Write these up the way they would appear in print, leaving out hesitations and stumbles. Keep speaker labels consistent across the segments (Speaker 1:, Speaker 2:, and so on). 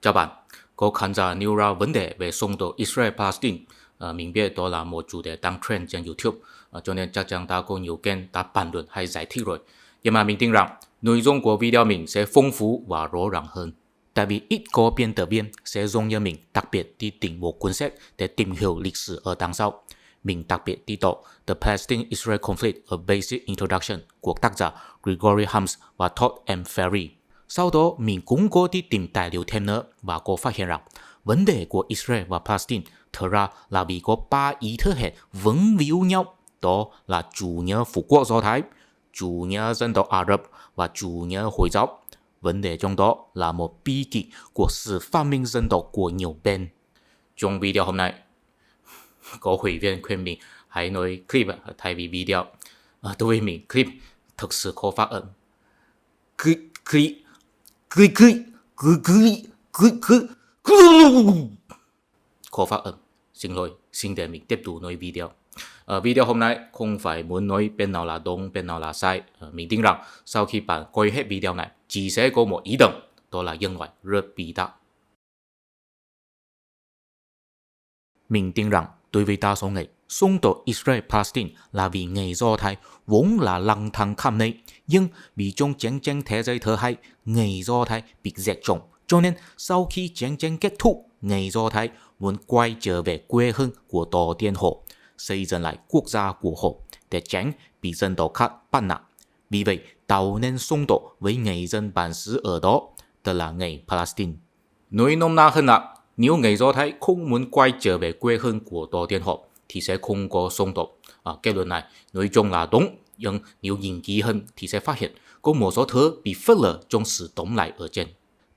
Speaker 1: Chào bạn, có khán giả nêu ra vấn đề về xung đột Israel-Palestine. Mình biết đó là một chủ đề đang trend trên YouTube, cho nên chắc chắn đã có nhiều kênh đã bàn luận hay giải thích rồi. Nhưng mà mình tin rằng nội dung của video mình sẽ phong phú và rõ ràng hơn. Tại vì ít có biên tập viên sẽ giống như mình đặc biệt đi tìm một cuốn sách để tìm hiểu lịch sử ở đằng sau. Mình đặc biệt đi đọc The Palestine-Israel Conflict: A Basic Introduction của tác giả Gregory Hams và Todd M. Ferry. Sau đó, mình cũng có đi tìm tài liệu thêm nữa và có phát hiện rằng vấn đề của Israel và Palestine thật ra là vì có 3 ý thế hệ vẫn víu nhau. Đó là chủ nghĩa phục quốc Do Thái, chủ nghĩa dân tộc Ả Rập và chủ nghĩa Hồi giáo. Vấn đề trong đó là một bi kịch của sự phát minh dân tộc của nhiều bên. Trong video hôm nay, có hội viên khuyên mình hãy nói clip thay vì video. Đối với mình, clip thực sự khó phát âm. Khó phát âm. Xin lỗi, xin để mình tiếp tục nói video. Video hôm nay không phải muốn nói bên nào là đúng, bên nào là sai. Mình tin rằng sau khi bạn coi hết video này, chỉ sẽ có một ý tưởng, đó là nhân loại rất vĩ đại. Mình tin rằng đối với đa số người, xung đột Israel-Palestine là vì người Do Thái vốn là lăng thang khắp nơi, nhưng vì trong chiến tranh thế giới thứ hai, người Do Thái bị diệt chủng. Cho nên sau khi chiến tranh kết thúc, người Do Thái muốn quay trở về quê hương của tổ tiên họ, xây dựng lại quốc gia của họ để tránh bị dân tộc khác bắt nạt. Vì vậy, tạo nên xung đột với người dân bản xứ ở đó, tức là người Palestine. Nói nôm na hơn là nếu người Do Thái không muốn quay trở về quê hương của tổ tiên họ thì sẽ không có xung đột. Kết luận này nói chung là đúng, nhưng nếu nhìn kỹ hơn thì sẽ phát hiện có một số thứ bị phớt lờ trong sự tóm lại ở trên.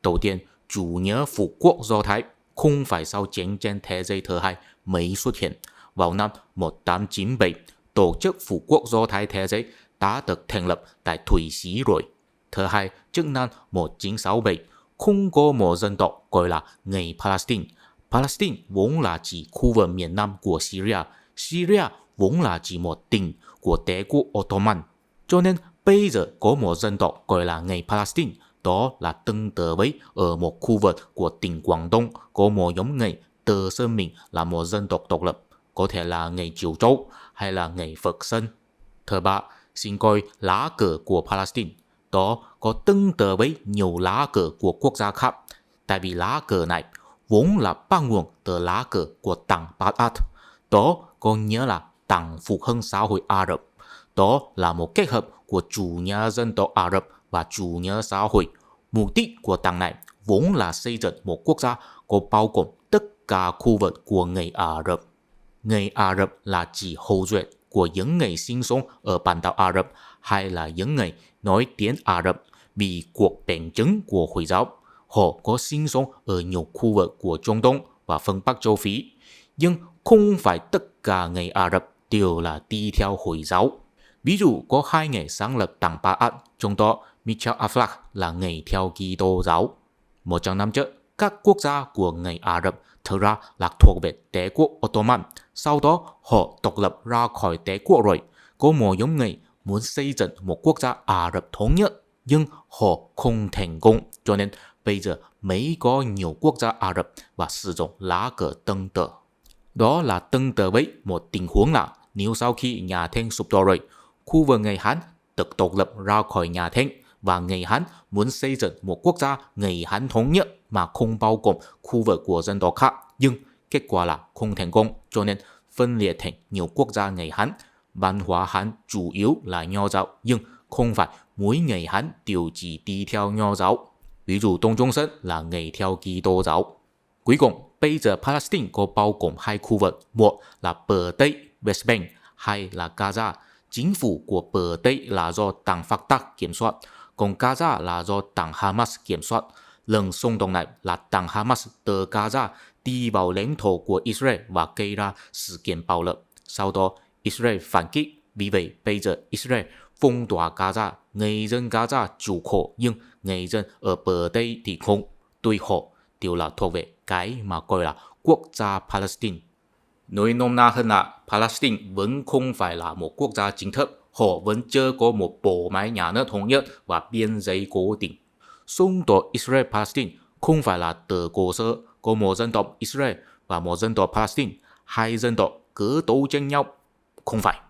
Speaker 1: Đầu tiên, chủ nghĩa phục quốc Do Thái không phải sau chiến tranh thế giới thứ hai mới xuất hiện. Vào năm 1897, tổ chức phục quốc Do Thái thế giới đã được thành lập tại Thụy Sĩ rồi. Thứ hai, trước năm 1967, không có một dân tộc gọi là người Palestine. Palestine vốn là chỉ khu vực miền Nam của Syria. Syria vốn là chỉ một tỉnh của Đế quốc Ottoman. Cho nên bây giờ có một dân tộc gọi là người Palestine. Đó là tương tự với ở một khu vực của tỉnh Quảng Đông có một nhóm người tự xưng mình là một dân tộc độc lập. Có thể là người Triều Châu hay là người Phật Sơn. Thứ ba, xin coi lá cờ của Palestine. Đó có tương tự với nhiều lá cờ của quốc gia khác. Tại vì lá cờ này vốn là bắt nguồn từ lá cờ của Đảng Ba'ath. Đó có nghĩa là Đảng Phục hưng xã hội Ả Rập. Đó là một kết hợp của chủ nghĩa dân tộc Ả Rập và chủ nghĩa xã hội. Mục đích của đảng này vốn là xây dựng một quốc gia có bao gồm tất cả khu vực của người Ả Rập. Người Ả Rập là chỉ hậu duệ của những người sinh sống ở bán đảo Ả Rập hay là những người nói tiếng Ả Rập vì cuộc bệnh chứng của Hồi giáo. Họ có sinh sống ở nhiều khu vực của Trung Đông và phương Bắc châu Phi. Nhưng không phải tất cả người Ả Rập đều là đi theo Hồi giáo. Ví dụ có 2 người sáng lập Đảng Ba'ath, trong đó Michel Aflaq là người theo Kitô giáo. 100 năm trước, các quốc gia của người Ả Rập thực ra là thuộc về Đế quốc Ottoman. Sau đó họ độc lập ra khỏi Đế quốc rồi. Có một nhóm người muốn xây dựng một quốc gia Ả Rập thống nhất, nhưng họ không thành công. Cho nên bây giờ mới có nhiều quốc gia Ả Rập và sử dụng lá cờ tương tự. Đó là tương tự với một tình huống là nếu sau khi nhà Thanh sụp đổ rồi, khu vực người Hán được độc lập ra khỏi nhà Thanh và người Hán muốn xây dựng một quốc gia người Hán thống nhất mà không bao gồm khu vực của dân tộc khác, nhưng kết quả là không thành công, cho nên phân liệt thành nhiều quốc gia người Hán. Văn hóa Hán chủ yếu là Nho giáo, nhưng không phải mỗi người Hán đều chỉ đi theo Nho giáo. Ví dụ Đông Trung Sơn là người theo Kitô giáo. Cuối cùng, bây giờ Palestine có bao gồm 2 khu vực, một là bờ Tây West Bank, hai là Gaza. Chính phủ của bờ Tây là do Đảng Fatah kiểm soát, còn Gaza là do Đảng Hamas kiểm soát. Lần xung đột này là Đảng Hamas từ Gaza đi vào lãnh thổ của Israel và gây ra sự kiện bạo lực. Sau đó, Israel phản kích. Vì vậy, bây giờ Israel phong tỏa Gaza. Người dân Gaza chịu khổ, nhưng người dân ở bờ Tây thì không. Tuy họ đều là thuộc về cái mà gọi là quốc gia Palestine. Nói nôm na hơn là Palestine vẫn không phải là một quốc gia chính thức. Họ vẫn chưa có một bộ máy nhà nước thống nhất và biên giới cố định. Xung đột Israel-Palestine không phải là từ cổ xưa có một dân tộc Israel và một dân tộc Palestine, hai dân tộc cứ đấu tranh nhau. Không phải.